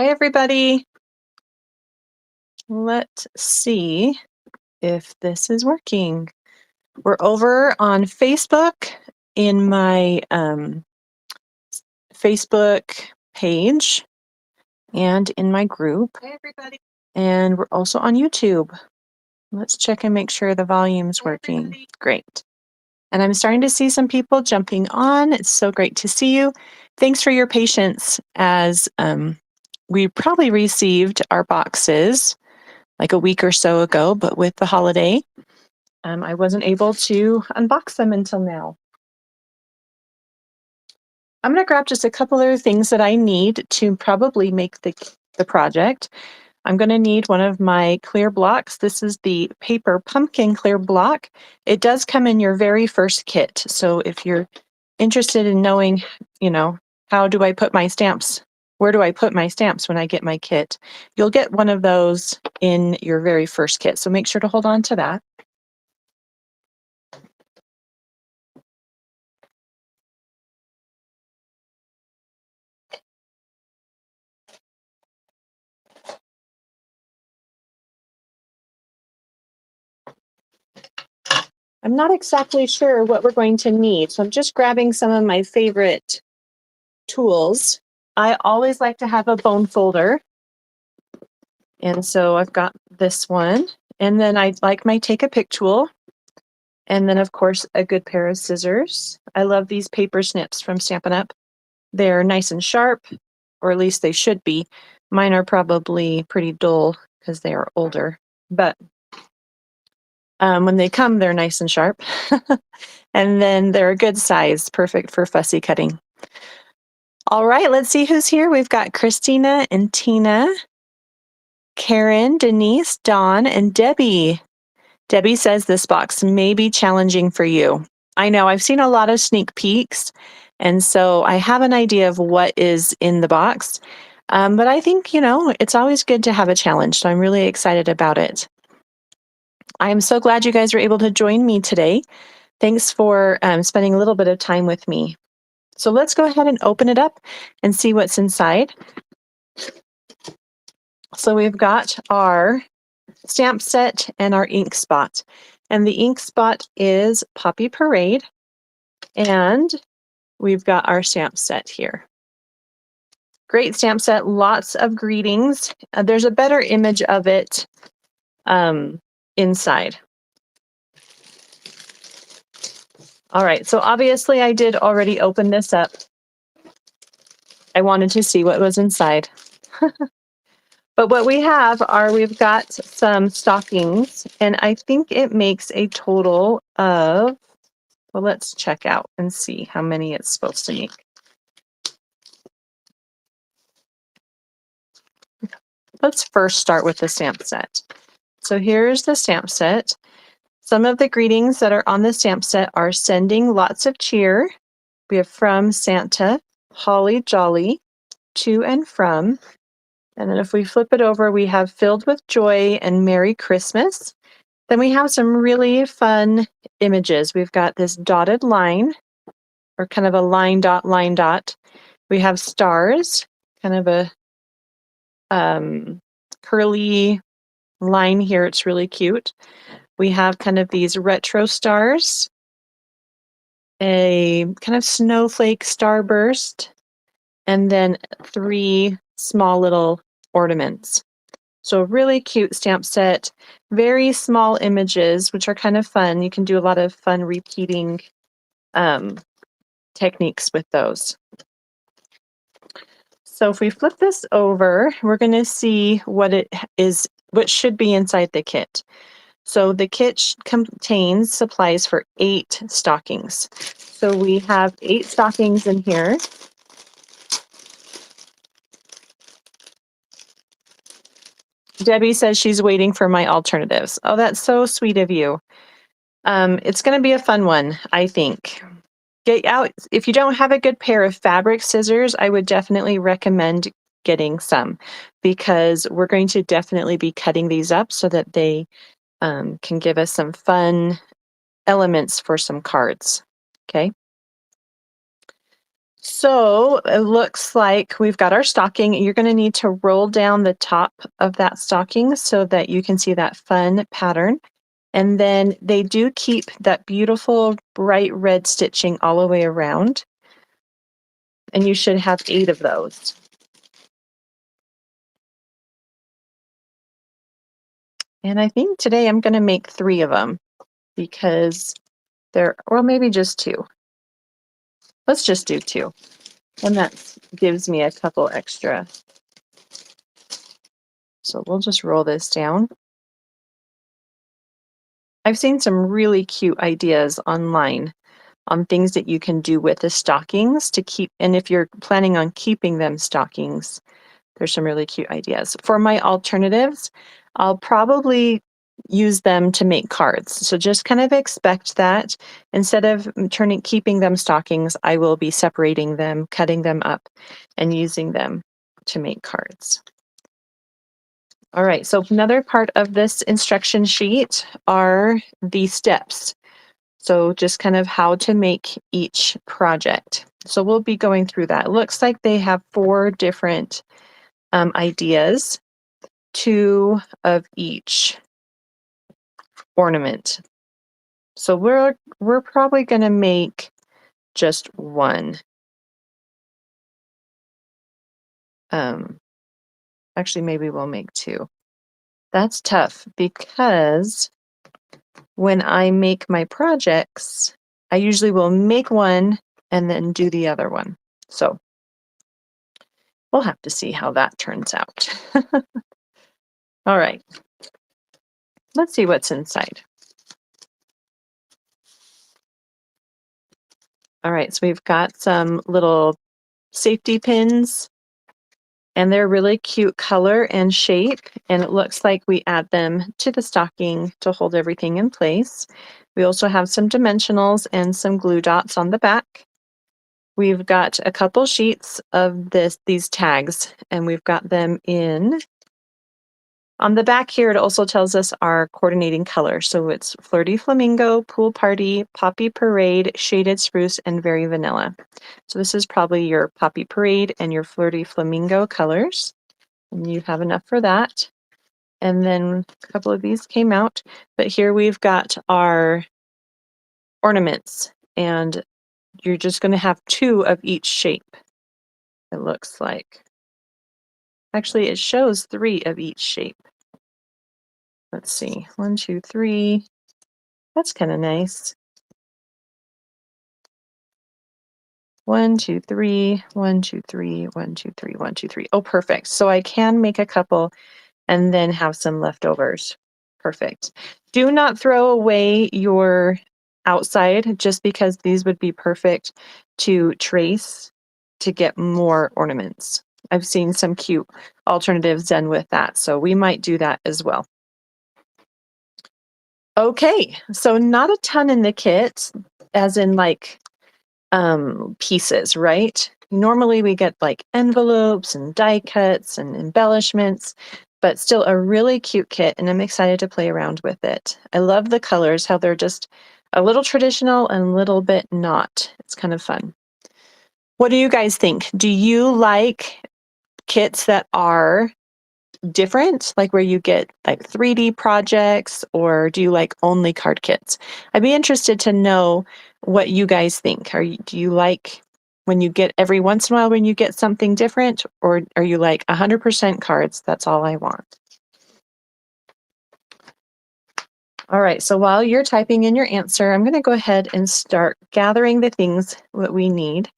Hi, everybody. Let's see if this is working. We're over on Facebook in my Facebook page and in my group. Hi, everybody. And we're also on YouTube. Let's check and make sure the volume's working. Everybody. Great. And I'm starting to see some people jumping on. It's so great to see you. Thanks for your patience as we probably received our boxes like a week or so ago, but with the holiday, I wasn't able to unbox them until now. I'm going to grab just a couple of things that I need to probably make the project. I'm going to need one of my clear blocks. This is the paper pumpkin clear block. It does come in your very first kit. So if you're interested in knowing, how do I put my stamps? Where do I put my stamps when I get my kit? You'll get one of those in your very first kit. So make sure to hold on to that. I'm not exactly sure what we're going to need, so I'm just grabbing some of my favorite tools. I always like to have a bone folder, and so I've got this one. And then I like my take a pick tool, and then of course a good pair of scissors. I love these paper snips from Stampin' Up. They're nice and sharp, or at least they should be. Mine are probably pretty dull because they are older, but when they come, they're nice and sharp. And then they're a good size, perfect for fussy cutting. All right, let's see who's here. We've got Christina and Tina, Karen, Denise, Dawn, and Debbie. Debbie says this box may be challenging for you. I know, I've seen a lot of sneak peeks, and so I have an idea of what is in the box. But I think, it's always good to have a challenge, so I'm really excited about it. I'm so glad you guys were able to join me today. Thanks for spending a little bit of time with me. So let's go ahead and open it up and see what's inside. So we've got our stamp set and our ink spot. And the ink spot is Poppy Parade. And we've got our stamp set here. Great stamp set, lots of greetings. There's a better image of it inside. All right, so obviously I did already open this up. I wanted to see what was inside. But what we have we've got some stockings, and I think it makes a total of, well, let's check out and see how many it's supposed to make. Let's first start with the stamp set. So here's the stamp set. Some of the greetings that are on the stamp set are sending lots of cheer. We have from Santa, holly jolly, to and from. And then if we flip it over, we have filled with joy and Merry Christmas. Then we have some really fun images. We've got this dotted line, or kind of a line dot, line dot. We have stars, kind of a curly line here. It's really cute. We have kind of these retro stars, a kind of snowflake starburst, and then 3 small little ornaments. So a really cute stamp set, very small images, which are kind of fun. You can do a lot of fun repeating techniques with those. So if we flip this over, we're going to see what should be inside the kit. So the kit contains supplies for 8 stockings. So we have 8 stockings in here. Debbie says she's waiting for my alternatives. Oh, that's so sweet of you. It's going to be a fun one, I think. Get out. If you don't have a good pair of fabric scissors, I would definitely recommend getting some, because we're going to definitely be cutting these up so that they can give us some fun elements for some cards. Okay. So it looks like we've got our stocking. You're going to need to roll down the top of that stocking so that you can see that fun pattern. And then they do keep that beautiful bright red stitching all the way around. And you should have 8 of those. And I think today I'm going to make 3 of them because well, maybe just 2. Let's just do 2. And that gives me a couple extra. So we'll just roll this down. I've seen some really cute ideas online on things that you can do with the stockings to keep, and if you're planning on keeping them stockings, there's some really cute ideas. For my alternatives, I'll probably use them to make cards. So just kind of expect that. Instead of keeping them stockings, I will be separating them, cutting them up, and using them to make cards. All right, so another part of this instruction sheet are the steps. So just kind of how to make each project. So we'll be going through that. It looks like they have 4 different ideas, 2 of each ornament. So we're probably going to make just 1. Actually, maybe we'll make 2. That's tough because when I make my projects, I usually will make 1 and then do the other one. So we'll have to see how that turns out. All right. Let's see what's inside. All right, so we've got some little safety pins, and they're really cute color and shape, and it looks like we add them to the stocking to hold everything in place. We also have some dimensionals and some glue dots on the back. We've got a couple sheets of these tags, and we've got them in. On the back here, it also tells us our coordinating color. So it's Flirty Flamingo, Pool Party, Poppy Parade, Shaded Spruce, and Very Vanilla. So this is probably your Poppy Parade and your Flirty Flamingo colors. And you have enough for that. And then a couple of these came out. But here we've got our ornaments. And you're just going to have 2 of each shape, it looks like. Actually, it shows 3 of each shape. Let's see, 1, 2, 3. That's kind of nice. 1, 2, 3, 1, 2, 3, 1, 2, 3, 1, 2, 3. Oh, perfect. So I can make a couple and then have some leftovers. Perfect. Do not throw away your outside just because these would be perfect to trace to get more ornaments. I've seen some cute alternatives done with that, so we might do that as well. Okay, so not a ton in the kit, as in like pieces, right? Normally we get like envelopes and die cuts and embellishments, but still a really cute kit, and I'm excited to play around with it. I love the colors, how they're just a little traditional and a little bit not. It's kind of fun. What do you guys think? Do you like kits that are different, like where you get like 3D projects, or do you like only card kits? I'd be interested to know what you guys think. Do you like when you get every once in a while when you get something different, or are you like 100% cards? That's all I want. All right, so while you're typing in your answer, I'm going to go ahead and start gathering the things that we need.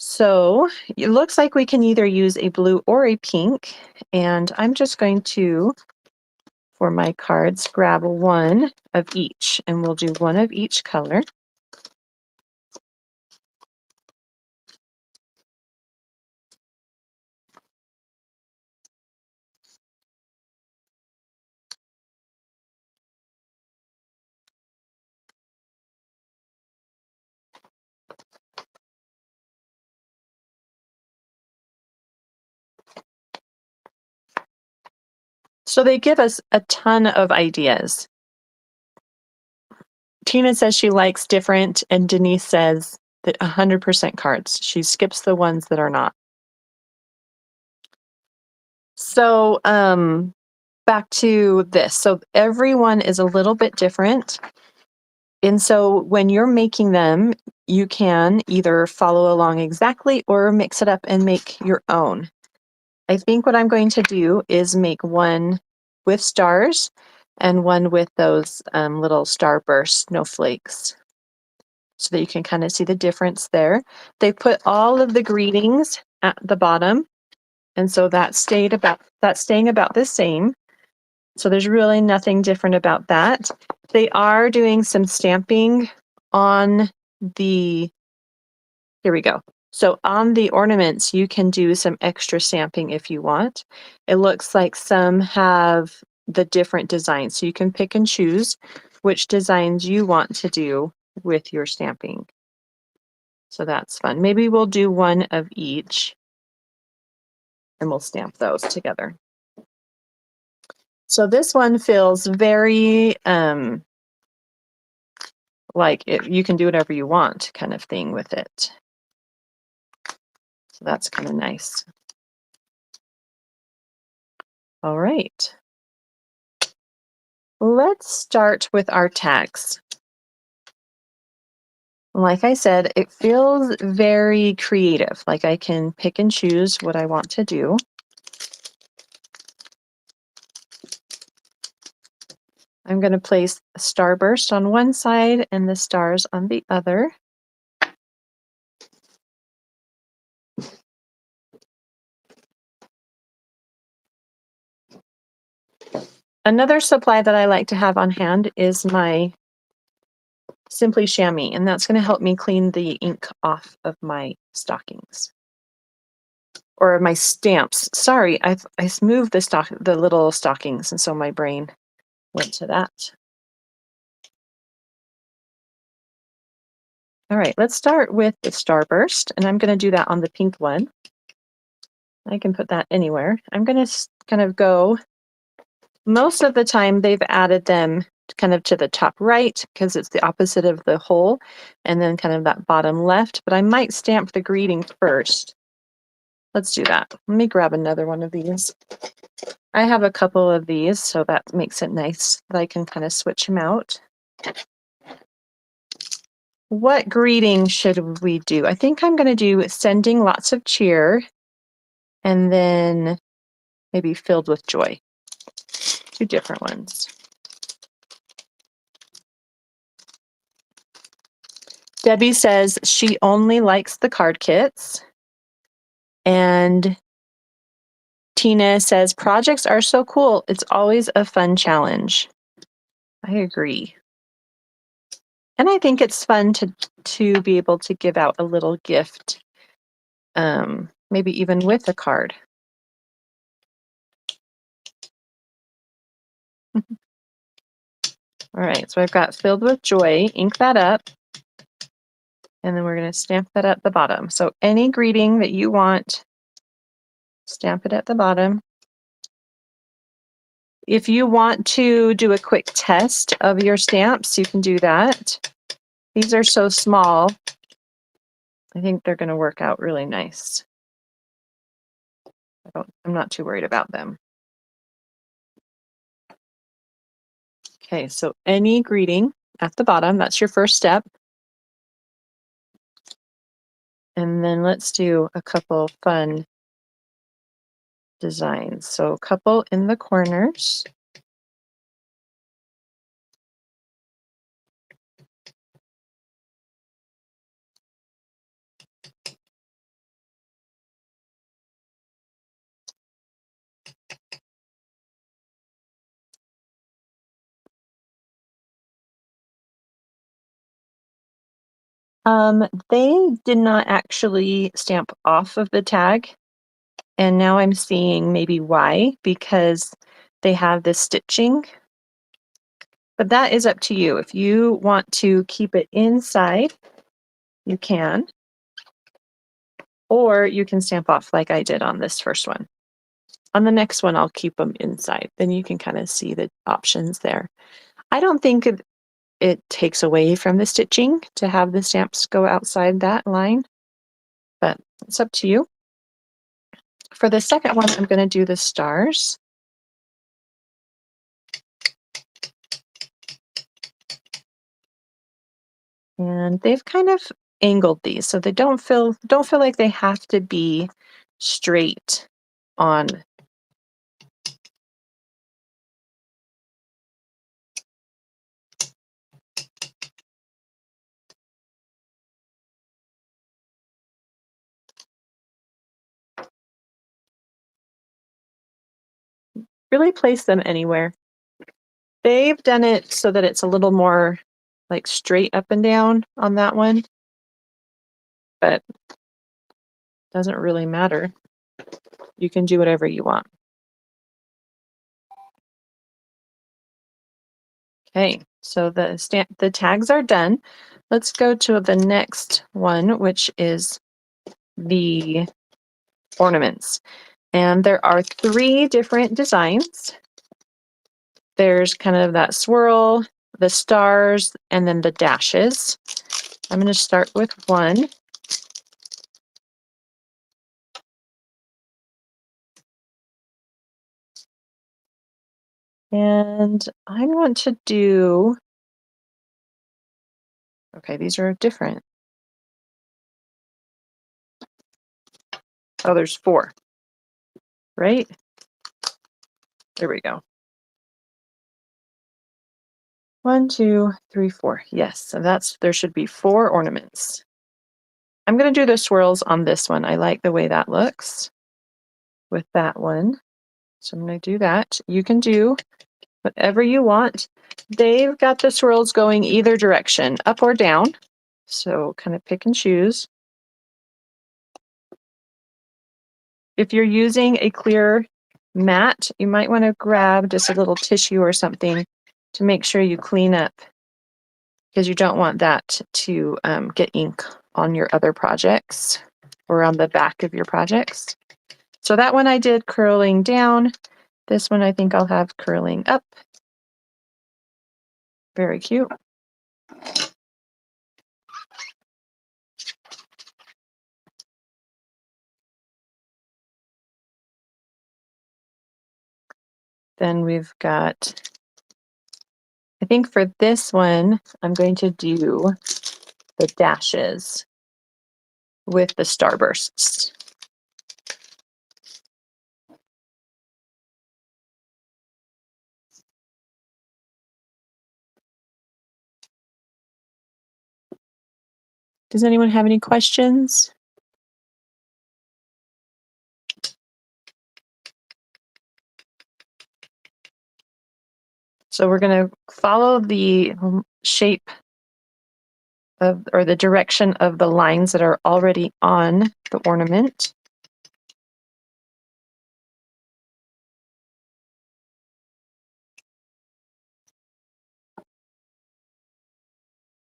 So it looks like we can either use a blue or a pink, and I'm just going to, for my cards, grab 1 of each, and we'll do 1 of each color. So they give us a ton of ideas. Tina says she likes different, and Denise says the 100% cards. She skips the ones that are not. So back to this. So everyone is a little bit different. And so when you're making them, you can either follow along exactly or mix it up and make your own. I think what I'm going to do is make one with stars and one with those little starburst snowflakes so that you can kind of see the difference there. They put all of the greetings at the bottom, and so that's staying about the same. So there's really nothing different about that. They are doing some stamping on the, here we go. So on the ornaments, you can do some extra stamping if you want. It looks like some have the different designs. So you can pick and choose which designs you want to do with your stamping. So that's fun. Maybe we'll do one of each and we'll stamp those together. So this one feels very like you can do whatever you want kind of thing with it. So that's kind of nice. All right. Let's start with our tags. Like I said, it feels very creative. Like I can pick and choose what I want to do. I'm going to place a starburst on one side and the stars on the other. Another supply that I like to have on hand is my Simply Chamois, and that's going to help me clean the ink off of my stockings. Or my stamps. Sorry, I moved the little stockings, and so my brain went to that. All right, let's start with the starburst, and I'm going to do that on the pink one. I can put that anywhere. I'm going to kind of go, most of the time they've added them kind of to the top right because it's the opposite of the hole, and then kind of that bottom left, but I might stamp the greeting first. Let's do that. Let me grab another one of these. I have a couple of these, so that makes it nice that I can kind of switch them out. What greeting should we do? I think I'm going to do sending lots of cheer and then maybe filled with joy. Two different ones. Debbie says she only likes the card kits. And Tina says projects are so cool. It's always a fun challenge. I agree. And I think it's fun to be able to give out a little gift, maybe even with a card. All right, so I've got filled with joy, ink that up, and then we're going to stamp that at the bottom. So any greeting that you want, stamp it at the bottom. If you want to do a quick test of your stamps, you can do that. These are so small. I think they're going to work out really nice. I'm not too worried about them. Okay, so any greeting at the bottom, that's your first step. And then let's do a couple fun designs. So a couple in the corners. They did not actually stamp off of the tag. And now I'm seeing maybe why, because they have this stitching. But that is up to you. If you want to keep it inside, you can. Or you can stamp off like I did on this first one. On the next one, I'll keep them inside. Then you can kind of see the options there. I don't think it takes away from the stitching to have the stamps go outside that line, but it's up to you. For the second one, I'm going to do the stars. And they've kind of angled these so they don't feel like they have to be straight on. Really place them anywhere. They've done it so that it's a little more like straight up and down on that one, but doesn't really matter. You can do whatever you want. Okay, so the tags are done. Let's go to the next one, which is the ornaments. And there are 3 different designs. There's kind of that swirl, the stars, and then the dashes. I'm going to start with one. And I want to do, okay, these are different. Oh, there's 4, right? There we go. 1, 2, 3, 4. Yes, so there should be 4 ornaments. I'm going to do the swirls on this one. I like the way that looks with that one. So I'm going to do that. You can do whatever you want. They've got the swirls going either direction, up or down. So kind of pick and choose. If you're using a clear mat, you might want to grab just a little tissue or something to make sure you clean up, because you don't want that to get ink on your other projects or on the back of your projects. So that one I did curling down. This one I think I'll have curling up. Very cute. Then we've got, I think for this one, I'm going to do the dashes with the starbursts. Does anyone have any questions? So we're going to follow the shape of, or the direction of the lines that are already on the ornament.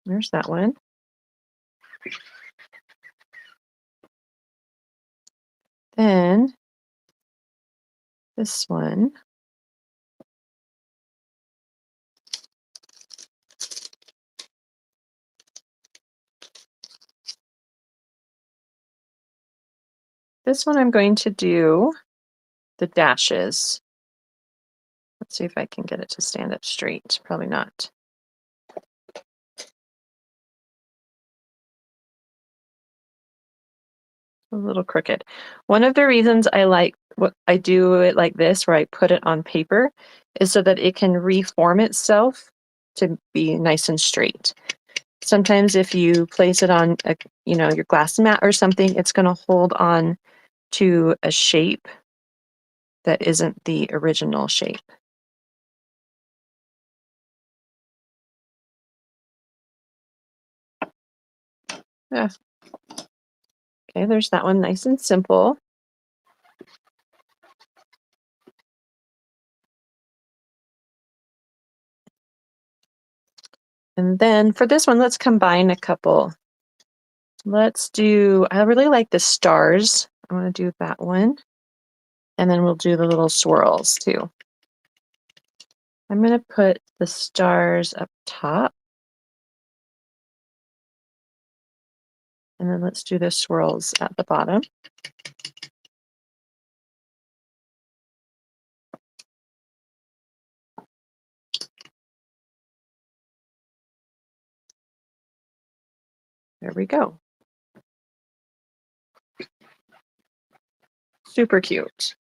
There's that one. Then this one. This one I'm going to do the dashes. Let's see if I can get it to stand up straight. Probably not. A little crooked. One of the reasons I like what I do it like this, where I put it on paper, is so that it can reform itself to be nice and straight. Sometimes if you place it on a, your glass mat or something, it's going to hold on to a shape that isn't the original shape. Yeah. Okay, there's that one, nice and simple. And then for this one, let's combine a couple. Let's do, I really like the stars. I'm going to do that one. And then we'll do the little swirls too. I'm going to put the stars up top. And then let's do the swirls at the bottom. There we go. Super cute.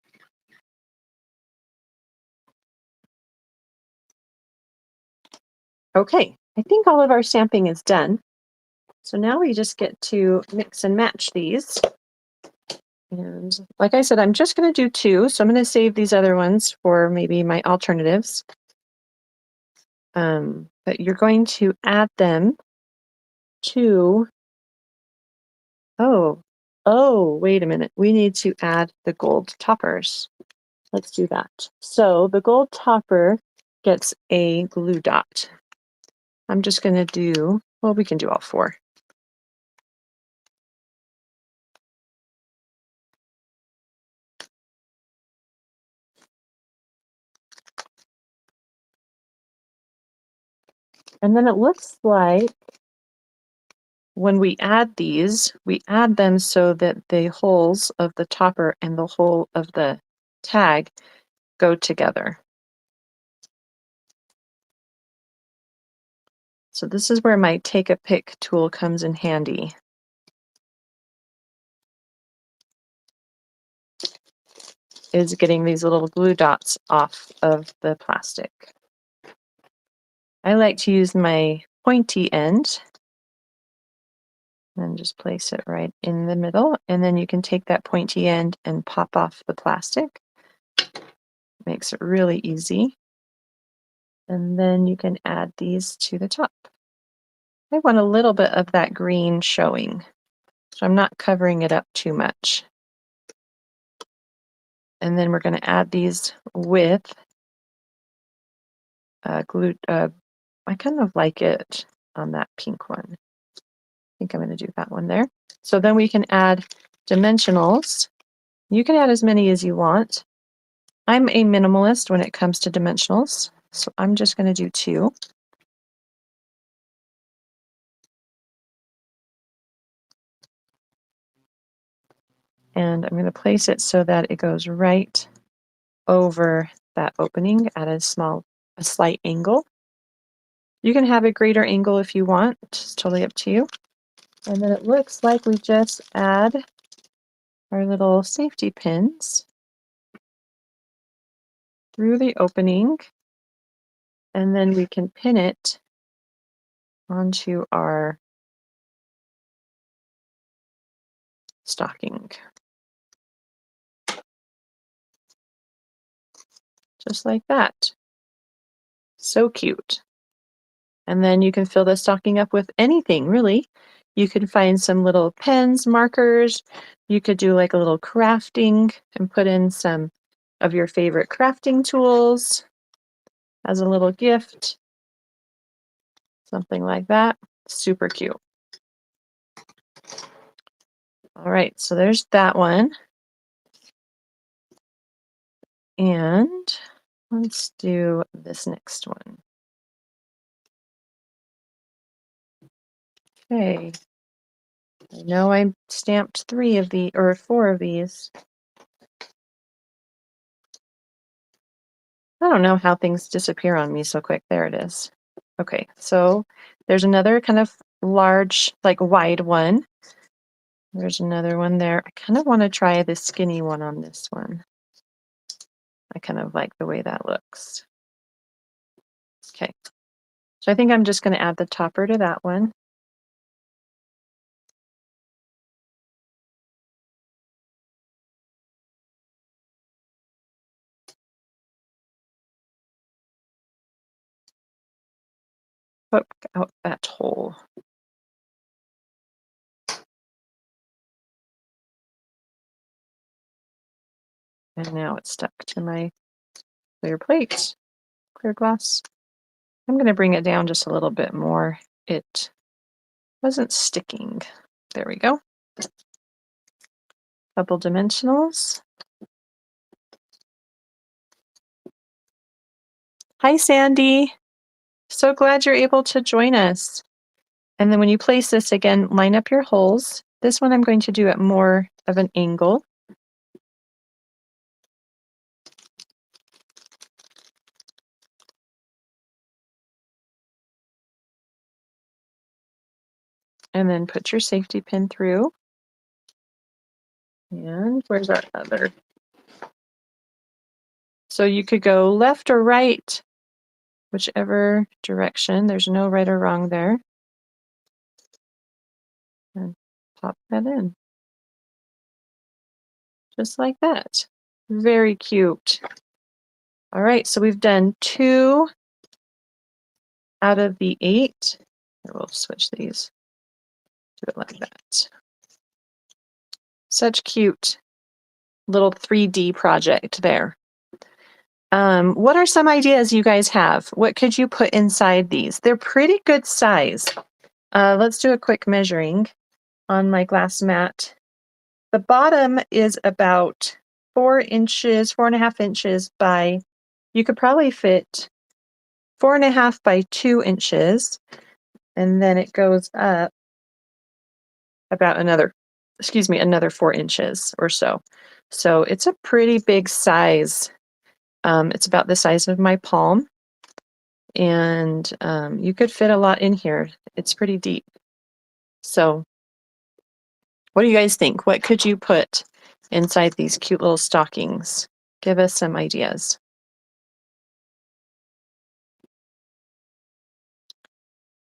Okay, I think all of our stamping is done. So now we just get to mix and match these. And like I said, I'm just going to do 2. So I'm going to save these other ones for maybe my alternatives. But you're going to add them to, wait a minute. We need to add the gold toppers. Let's do that. So the gold topper gets a glue dot. I'm just going to do, well, we can do all 4. And then it looks like when we add these, we add them so that the holes of the topper and the hole of the tag go together. So this is where my take a pick tool comes in handy. Is getting these little glue dots off of the plastic. I like to use my pointy end and just place it right in the middle. And then you can take that pointy end and pop off the plastic. Makes it really easy. And then you can add these to the top. I want a little bit of that green showing, so I'm not covering it up too much. And then we're going to add these with glue. I kind of like it on that pink one. I think I'm going to do that one there. So then we can add dimensionals. You can add as many as you want. I'm a minimalist when it comes to dimensionals, so I'm just going to do 2. And I'm going to place it so that it goes right over that opening at a slight angle. You can have a greater angle if you want. It's totally up to you. And then it looks like we just add our little safety pins through the opening, and then we can pin it onto our stocking. Just like that. So cute. And then you can fill the stocking up with anything, really. You can find some little pens, markers. You could do like a little crafting and put in some of your favorite crafting tools as a little gift. Something like that. Super cute. All right, so there's that one. And let's do this next one. Okay. I know I stamped 3 of the, or 4 of these. I don't know how things disappear on me so quick. There it is. Okay, so there's another kind of large, like wide one. There's another one there. I kind of want to try the skinny one on this one. I kind of like the way that looks. Okay, so I think I'm just going to add the topper to that one. Poke out that hole. And now it's stuck to my clear plate, clear glass. I'm going to bring it down just a little bit more. It wasn't sticking. There we go. Couple dimensionals. Hi, Sandy. So glad you're able to join us. And then when you place this again, line up your holes. This one I'm going to do at more of an angle. And then put your safety pin through. And where's our other? So you could go left or right, whichever direction. There's no right or wrong there. And pop that in. Just like that. Very cute. All right, so we've done 2 out of the 8. Here, we'll switch these. Do it like that. Such cute little 3D project there. What are some ideas you guys have? What could you put inside these? They're pretty good size. Let's do a quick measuring on my glass mat. The bottom is about 4 inches, 4.5 inches by, you could probably fit 4.5 by 2 inches. And then it goes up about another 4 inches or so. So it's a pretty big size. It's about the size of my palm. And you could fit a lot in here. It's pretty deep. So what do you guys think? What could you put inside these cute little stockings? Give us some ideas.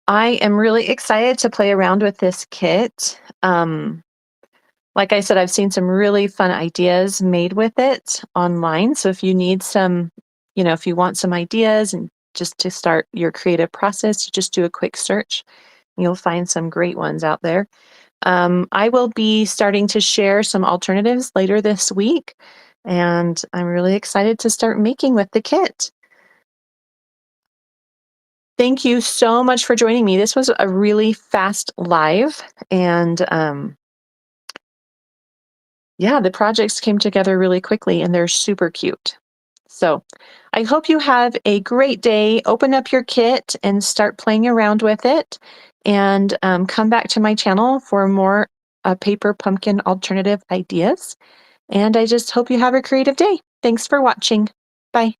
I am really excited to play around with this kit. Like I said, I've seen some really fun ideas made with it online. So if you need some, if you want some ideas and just to start your creative process, you just do a quick search. You'll find some great ones out there. I will be starting to share some alternatives later this week, and I'm really excited to start making with the kit. Thank you so much for joining me. This was a really fast live, and yeah, the projects came together really quickly, and they're super cute. So I hope you have a great day. Open up your kit and start playing around with it, and come back to my channel for more paper pumpkin alternative ideas. And I just hope you have a creative day. Thanks for watching. Bye.